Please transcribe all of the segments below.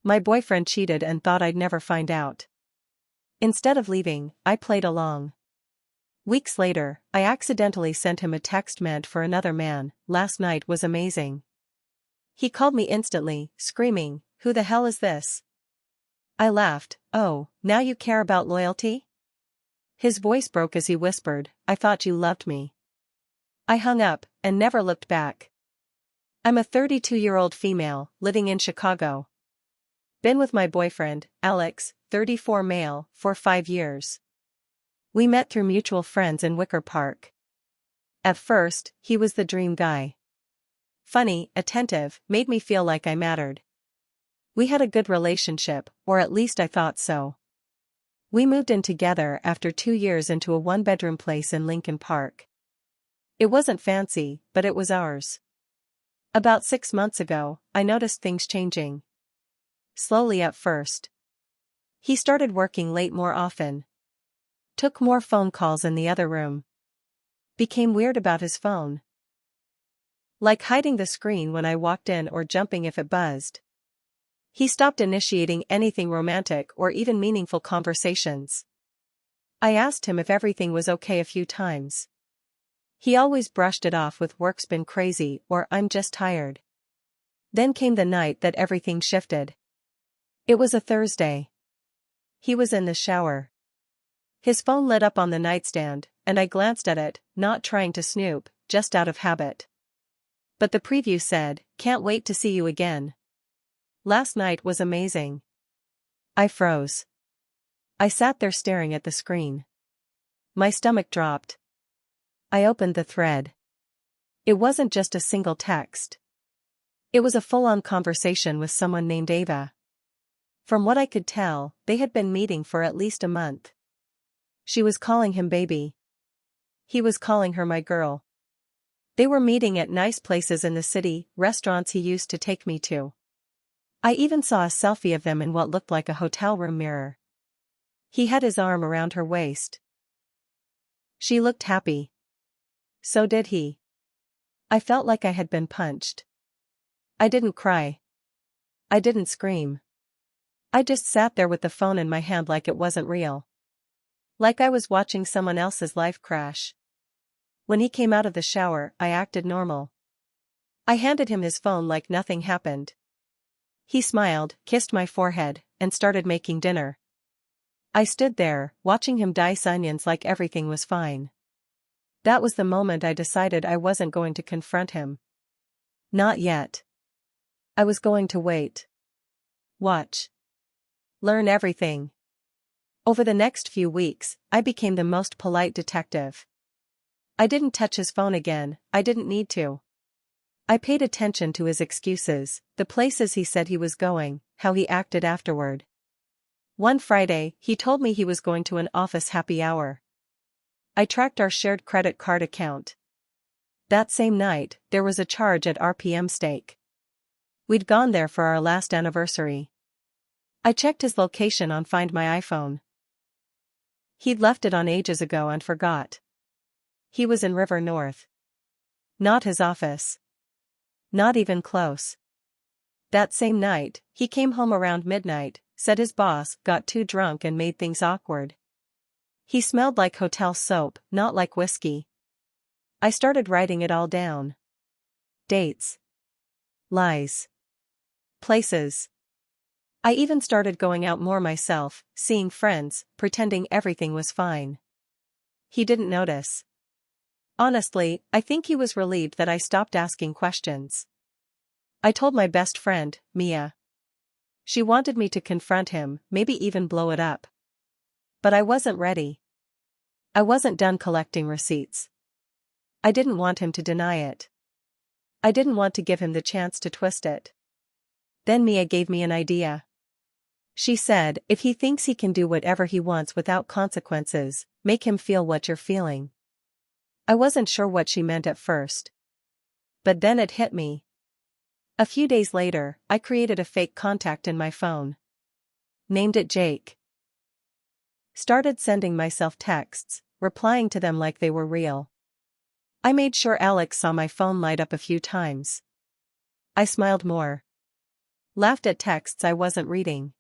My boyfriend cheated and thought I'd never find out. Instead of leaving, I played along. Weeks later, I accidentally sent him a text meant for another man. Last night was amazing. He called me instantly, screaming, "Who the hell is this?" I laughed. "Oh, now you care about loyalty?" His voice broke as he whispered, "I thought you loved me." I hung up, and never looked back. I'm a 32-year-old female, living in Chicago. Been with my boyfriend, Alex, 34 male, for 5 years. We met through mutual friends in Wicker Park. At first, he was the dream guy. Funny, attentive, made me feel like I mattered. We had a good relationship, or at least I thought so. We moved in together after 2 years into a one-bedroom place in Lincoln Park. It wasn't fancy, but it was ours. About 6 months ago, I noticed things changing. Slowly at first. He started working late more often. Took more phone calls in the other room. Became weird about his phone. Like hiding the screen when I walked in or jumping if it buzzed. He stopped initiating anything romantic or even meaningful conversations. I asked him if everything was okay a few times. He always brushed it off with "work's been crazy" or "I'm just tired." Then came the night that everything shifted. It was a Thursday. He was in the shower. His phone lit up on the nightstand, and I glanced at it, not trying to snoop, just out of habit. But the preview said, "Can't wait to see you again. Last night was amazing." I froze. I sat there staring at the screen. My stomach dropped. I opened the thread. It wasn't just a single text. It was a full-on conversation with someone named Ava. From what I could tell, they had been meeting for at least a month. She was calling him baby. He was calling her my girl. They were meeting at nice places in the city, restaurants he used to take me to. I even saw a selfie of them in what looked like a hotel room mirror. He had his arm around her waist. She looked happy. So did he. I felt like I had been punched. I didn't cry. I didn't scream. I just sat there with the phone in my hand like it wasn't real. Like I was watching someone else's life crash. When he came out of the shower, I acted normal. I handed him his phone like nothing happened. He smiled, kissed my forehead, and started making dinner. I stood there, watching him dice onions like everything was fine. That was the moment I decided I wasn't going to confront him. Not yet. I was going to wait. Watch. Learn everything. Over the next few weeks, I became the most polite detective. I didn't touch his phone again, I didn't need to. I paid attention to his excuses, the places he said he was going, how he acted afterward. One Friday, he told me he was going to an office happy hour. I tracked our shared credit card account. That same night, there was a charge at RPM Steak. We'd gone there for our last anniversary. I checked his location on Find My iPhone. He'd left it on ages ago and forgot. He was in River North. Not his office. Not even close. That same night, he came home around midnight, said his boss got too drunk and made things awkward. He smelled like hotel soap, not like whiskey. I started writing it all down. Dates. Lies. Places. I even started going out more myself, seeing friends, pretending everything was fine. He didn't notice. Honestly, I think he was relieved that I stopped asking questions. I told my best friend, Mia. She wanted me to confront him, maybe even blow it up. But I wasn't ready. I wasn't done collecting receipts. I didn't want him to deny it. I didn't want to give him the chance to twist it. Then Mia gave me an idea. She said, if he thinks he can do whatever he wants without consequences, make him feel what you're feeling. I wasn't sure what she meant at first. But then it hit me. A few days later, I created a fake contact in my phone. Named it Jake. Started sending myself texts, replying to them like they were real. I made sure Alex saw my phone light up a few times. I smiled more. laughed at texts I wasn't reading.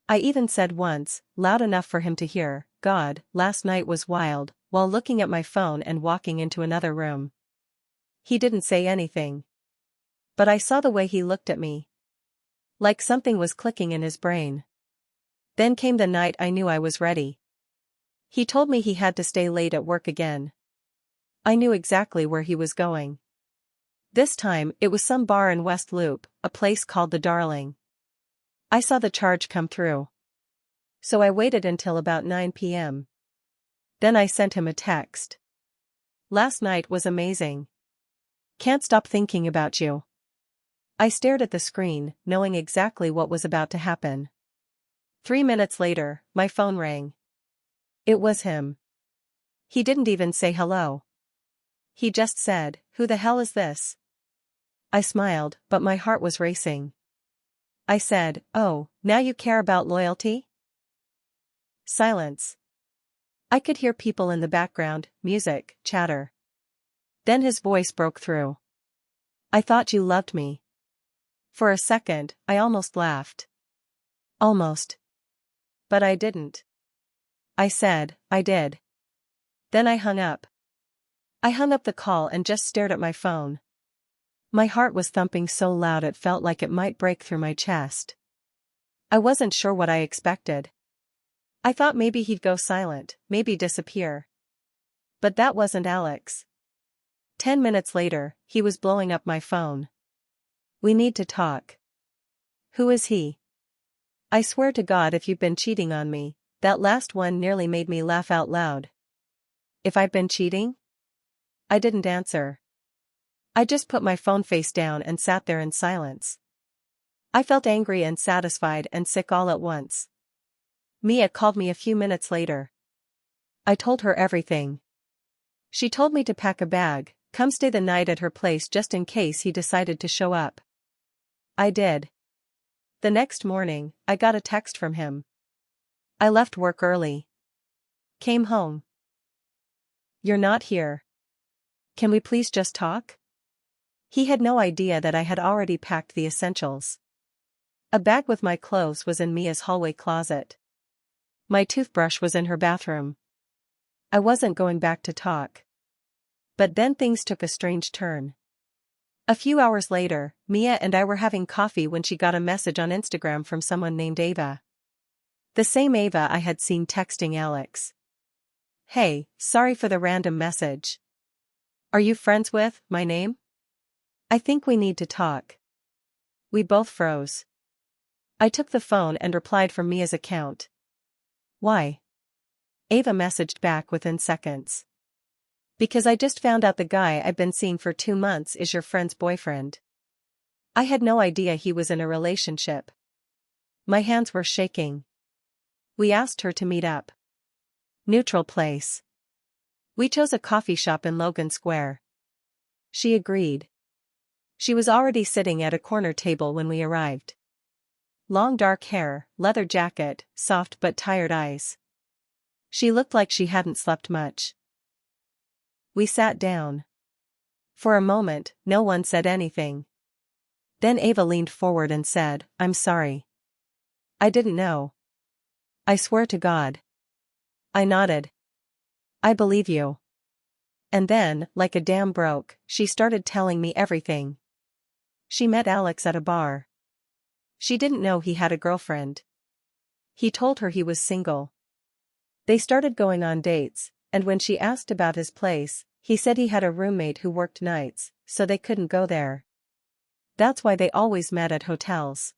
I even said once, loud enough for him to hear, "God, last night was wild," while looking at my phone and walking into another room. He didn't say anything. But I saw the way he looked at me. Like something was clicking in his brain. Then came the night I knew I was ready. He told me he had to stay late at work again. I knew exactly where he was going. This time, it was some bar in West Loop, a place called the Darling. I saw the charge come through. So I waited until about 9 p.m. Then I sent him a text. "Last night was amazing. Can't stop thinking about you." I stared at the screen, knowing exactly what was about to happen. 3 minutes later, my phone rang. It was him. He didn't even say hello. He just said, "Who the hell is this?" I smiled, but my heart was racing. I said, "Oh, now you care about loyalty?" Silence. I could hear people in the background, music, chatter. Then his voice broke through. "I thought you loved me." For a second, I almost laughed. Almost. But I didn't. I said, "I did." Then I hung up. I hung up the call and just stared at my phone. My heart was thumping so loud it felt like it might break through my chest. I wasn't sure what I expected. I thought maybe he'd go silent, maybe disappear. But that wasn't Alex. 10 minutes later, he was blowing up my phone. "We need to talk." "Who is he?" "I swear to God, if you've been cheating on me," that last one nearly made me laugh out loud. If I'd been cheating? I didn't answer. I just put my phone face down and sat there in silence. I felt angry and satisfied and sick all at once. Mia called me a few minutes later. I told her everything. She told me to pack a bag, come stay the night at her place just in case he decided to show up. I did. The next morning, I got a text from him. I left work early. Came home. "You're not here. Can we please just talk?" He had no idea that I had already packed the essentials. A bag with my clothes was in Mia's hallway closet. My toothbrush was in her bathroom. I wasn't going back to talk. But then things took a strange turn. A few hours later, Mia and I were having coffee when she got a message on Instagram from someone named Ava. The same Ava I had seen texting Alex. "Hey, sorry for the random message. Are you friends with my name? I think we need to talk." We both froze. I took the phone and replied from Mia's account. "Why?" Ava messaged back within seconds. "Because I just found out the guy I've been seeing for 2 months is your friend's boyfriend." I had no idea he was in a relationship. My hands were shaking. We asked her to meet up. Neutral place. We chose a coffee shop in Logan Square. She agreed. She was already sitting at a corner table when we arrived. Long dark hair, leather jacket, soft but tired eyes. She looked like she hadn't slept much. We sat down. For a moment, no one said anything. Then Ava leaned forward and said, "I'm sorry. I didn't know. I swear to God." I nodded. "I believe you." And then, like a dam broke, she started telling me everything. She met Alex at a bar. She didn't know he had a girlfriend. He told her he was single. They started going on dates, and when she asked about his place, he said he had a roommate who worked nights, so they couldn't go there. That's why they always met at hotels.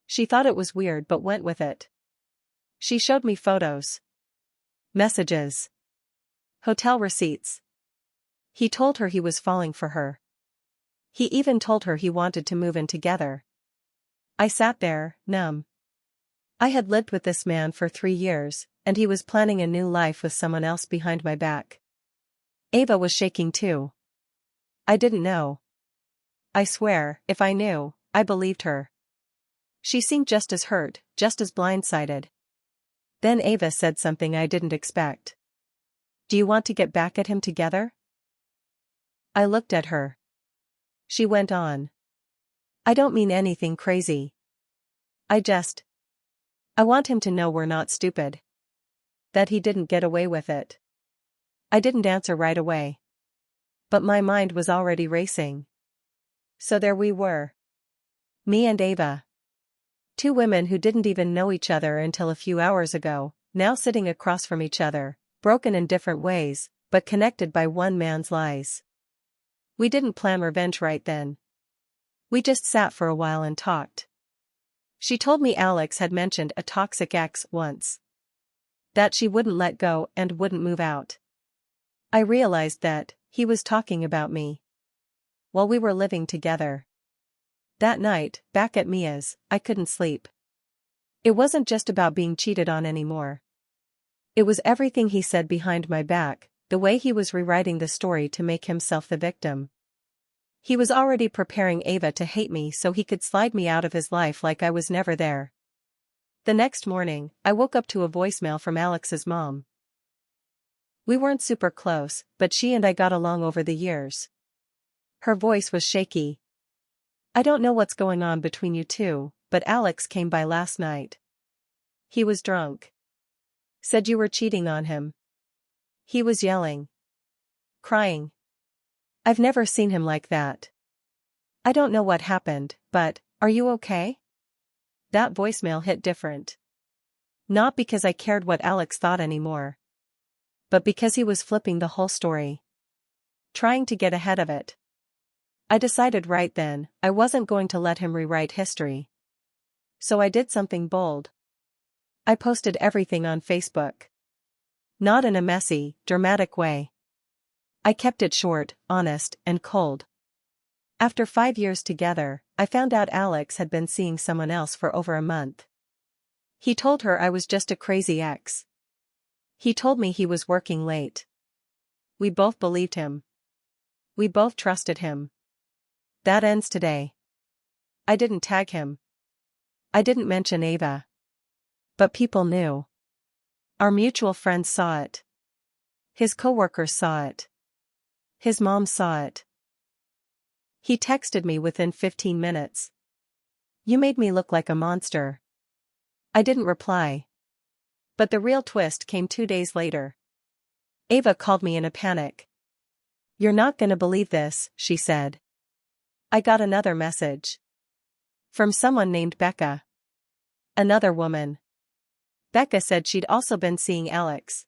She thought it was weird but went with it. She showed me photos. Messages. Hotel receipts. He told her he was falling for her. He even told her he wanted to move in together. I sat there, numb. I had lived with this man for 3 years, and he was planning a new life with someone else behind my back. Ava was shaking too. I didn't know. I swear, if I knew, I believed her. She seemed just as hurt, just as blindsided. Then Ava said something I didn't expect. "Do you want to get back at him together?" I looked at her. She went on. I don't mean anything crazy. I want him to know we're not stupid. That he didn't get away with it. I didn't answer right away. But my mind was already racing. So there we were. Me and Ava. Two women who didn't even know each other until a few hours ago, now sitting across from each other, broken in different ways, but connected by one man's lies. We didn't plan revenge right then. We just sat for a while and talked. She told me Alex had mentioned a toxic ex once. That she wouldn't let go and wouldn't move out. I realized that he was talking about me. While we were living together. That night, back at Mia's, I couldn't sleep. It wasn't just about being cheated on anymore. It was everything he said behind my back, the way he was rewriting the story to make himself the victim. He was already preparing Ava to hate me so he could slide me out of his life like I was never there. The next morning, I woke up to a voicemail from Alex's mom. We weren't super close, but she and I got along over the years. Her voice was shaky. I don't know what's going on between you two, but Alex came by last night. He was drunk. Said you were cheating on him. He was yelling. Crying. I've never seen him like that. I don't know what happened, but, are you okay? That voicemail hit different. Not because I cared what Alex thought anymore. But because he was flipping the whole story. Trying to get ahead of it. I decided right then, I wasn't going to let him rewrite history. So I did something bold. I posted everything on Facebook. Not in a messy, dramatic way. I kept it short, honest, and cold. After 5 years together, I found out Alex had been seeing someone else for over a month. He told her I was just a crazy ex. He told me he was working late. We both believed him. We both trusted him. That ends today. I didn't tag him. I didn't mention Ava. But people knew. Our mutual friends saw it. His coworkers saw it. His mom saw it. He texted me within 15 minutes. You made me look like a monster. I didn't reply. But the real twist came 2 days later. Ava called me in a panic. You're not gonna believe this, she said. I got another message. From someone named Becca. Another woman. Becca said she'd also been seeing Alex.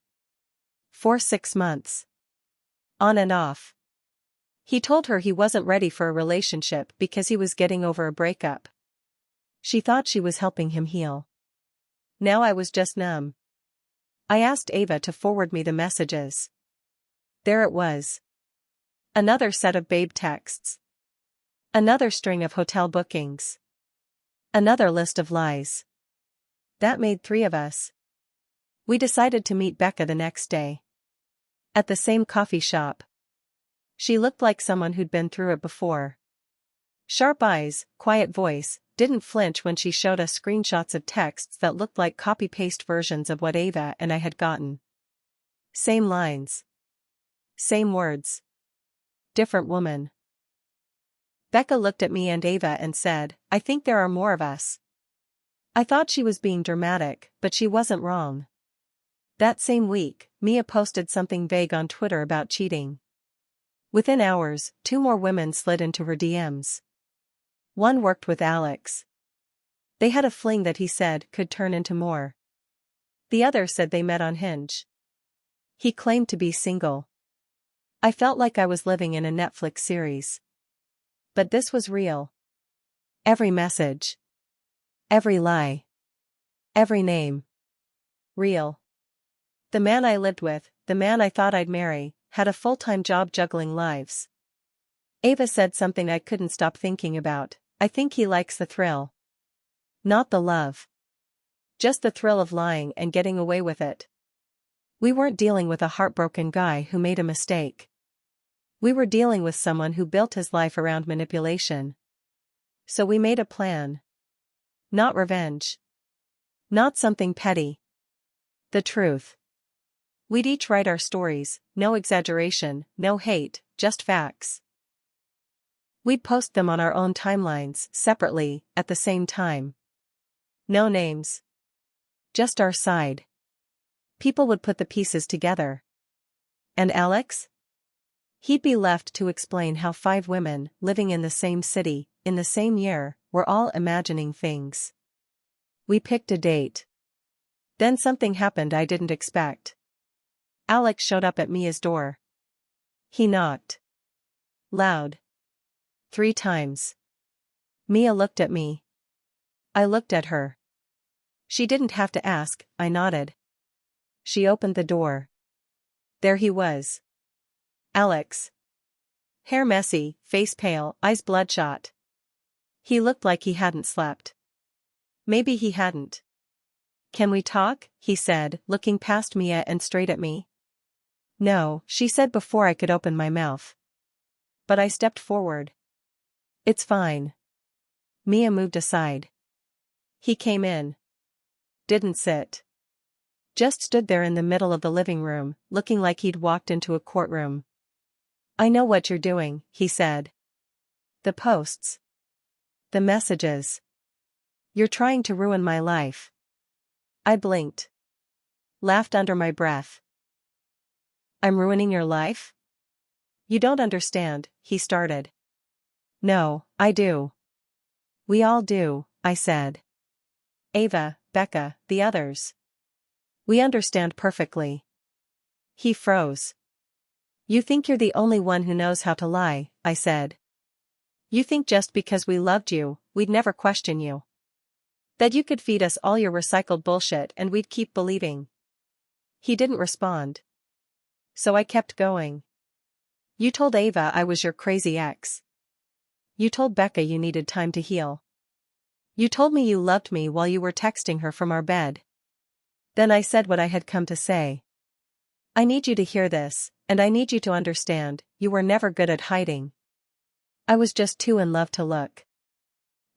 For 6 months. On and off. He told her he wasn't ready for a relationship because he was getting over a breakup. She thought she was helping him heal. Now I was just numb. I asked Ava to forward me the messages. There it was. Another set of babe texts. Another string of hotel bookings. Another list of lies. That made 3 of us. We decided to meet Becca the next day. At the same coffee shop. She looked like someone who'd been through it before. Sharp eyes, quiet voice, didn't flinch when she showed us screenshots of texts that looked like copy-paste versions of what Ava and I had gotten. Same lines. Same words. Different woman. Becca looked at me and Ava and said, I think there are more of us. I thought she was being dramatic, but she wasn't wrong. That same week, Mia posted something vague on Twitter about cheating. Within hours, 2 more women slid into her DMs. One worked with Alex. They had a fling that he said could turn into more. The other said they met on Hinge. He claimed to be single. I felt like I was living in a Netflix series. But this was real. Every message. Every lie. Every name. Real. The man I lived with, the man I thought I'd marry, had a full-time job juggling lives. Ava said something I couldn't stop thinking about. I think he likes the thrill. Not the love. Just the thrill of lying and getting away with it. We weren't dealing with a heartbroken guy who made a mistake. We were dealing with someone who built his life around manipulation. So we made a plan. Not revenge. Not something petty. The truth. We'd each write our stories, no exaggeration, no hate, just facts. We'd post them on our own timelines, separately, at the same time. No names. Just our side. People would put the pieces together. And Alex? He'd be left to explain how 5 women, living in the same city, in the same year, were all imagining things. We picked a date. Then something happened I didn't expect. Alex showed up at Mia's door. He knocked. Loud. 3 times. Mia looked at me. I looked at her. She didn't have to ask, I nodded. She opened the door. There he was. Alex. Hair messy, face pale, eyes bloodshot. He looked like he hadn't slept. Maybe he hadn't. Can we talk? He said, looking past Mia and straight at me. No, she said before I could open my mouth. But I stepped forward. It's fine. Mia moved aside. He came in. Didn't sit. Just stood there in the middle of the living room, looking like he'd walked into a courtroom. I know what you're doing, he said. The posts. The messages. You're trying to ruin my life. I blinked. Laughed under my breath. I'm ruining your life? You don't understand, he started. No, I do. We all do, I said. Ava, Becca, the others. We understand perfectly. He froze. You think you're the only one who knows how to lie, I said. You think just because we loved you, we'd never question you. That you could feed us all your recycled bullshit and we'd keep believing. He didn't respond. So I kept going. You told Ava I was your crazy ex. You told Becca you needed time to heal. You told me you loved me while you were texting her from our bed. Then I said what I had come to say. I need you to hear this, and I need you to understand, you were never good at hiding. I was just too in love to look.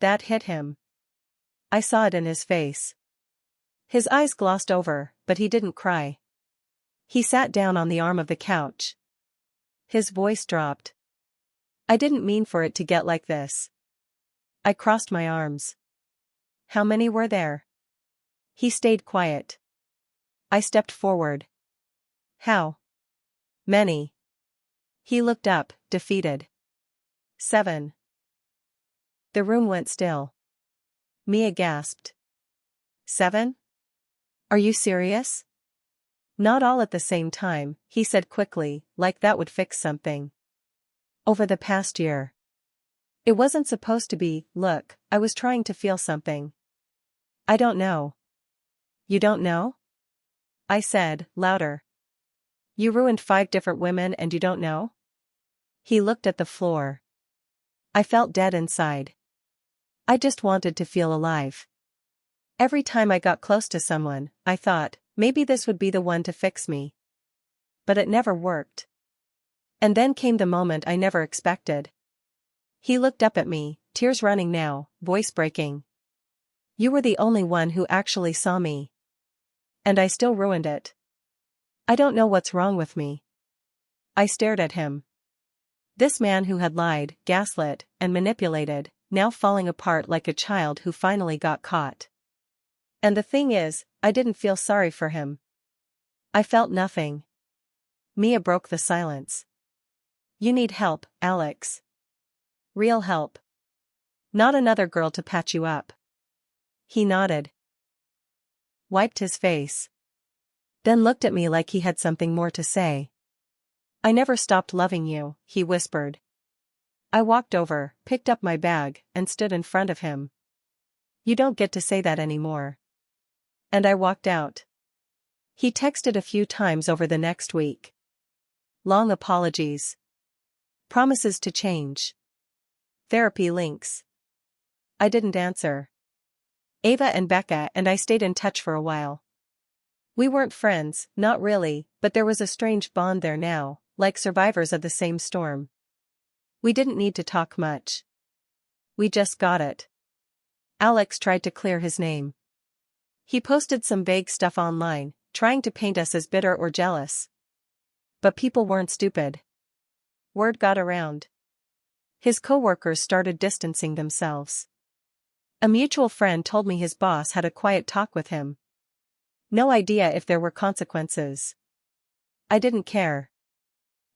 That hit him. I saw it in his face. His eyes glossed over, but he didn't cry. He sat down on the arm of the couch. His voice dropped. I didn't mean for it to get like this. I crossed my arms. How many were there? He stayed quiet. I stepped forward. How many? He looked up, defeated. 7. The room went still. Mia gasped. 7? Are you serious? Not all at the same time, he said quickly, like that would fix something. Over the past year. It wasn't supposed to be, look, I was trying to feel something. I don't know. You don't know? I said, louder. You ruined 5 different women and you don't know? He looked at the floor. I felt dead inside. I just wanted to feel alive. Every time I got close to someone, I thought, maybe this would be the one to fix me. But it never worked. And then came the moment I never expected. He looked up at me, tears running now, voice breaking. You were the only one who actually saw me. And I still ruined it. I don't know what's wrong with me. I stared at him. This man who had lied, gaslit, and manipulated, now falling apart like a child who finally got caught. And the thing is, I didn't feel sorry for him. I felt nothing. Mia broke the silence. You need help, Alex. Real help. Not another girl to patch you up. He nodded. Wiped his face. Then looked at me like he had something more to say. I never stopped loving you, he whispered. I walked over, picked up my bag, and stood in front of him. You don't get to say that anymore. And I walked out. He texted a few times over the next week. Long apologies. Promises to change. Therapy links. I didn't answer. Ava and Becca and I stayed in touch for a while. We weren't friends, not really, but there was a strange bond there now, like survivors of the same storm. We didn't need to talk much. We just got it. Alex tried to clear his name. He posted some vague stuff online, trying to paint us as bitter or jealous. But people weren't stupid. Word got around. His coworkers started distancing themselves. A mutual friend told me his boss had a quiet talk with him. No idea if there were consequences. I didn't care.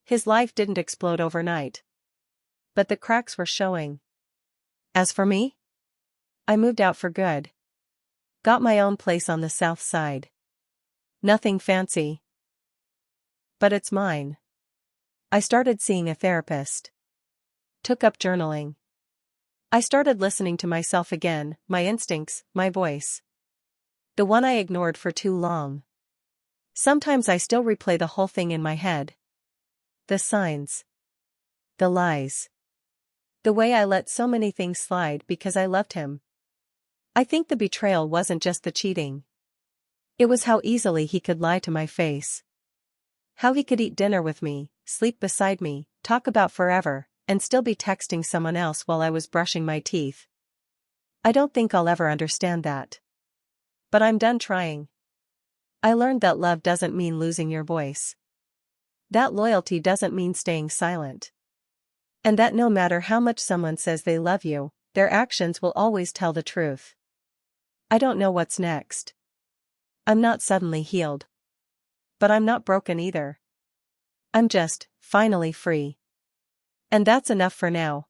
His life didn't explode overnight. But the cracks were showing. As for me, I moved out for good. Got my own place on the south side. Nothing fancy. But it's mine. I started seeing a therapist. Took up journaling. I started listening to myself again, my instincts, my voice. The one I ignored for too long. Sometimes I still replay the whole thing in my head. The signs. The lies. The way I let so many things slide because I loved him. I think the betrayal wasn't just the cheating. It was how easily he could lie to my face. How he could eat dinner with me, sleep beside me, talk about forever, and still be texting someone else while I was brushing my teeth. I don't think I'll ever understand that. But I'm done trying. I learned that love doesn't mean losing your voice. That loyalty doesn't mean staying silent. And that no matter how much someone says they love you, their actions will always tell the truth. I don't know what's next. I'm not suddenly healed. But I'm not broken either. I'm just, finally free. And that's enough for now.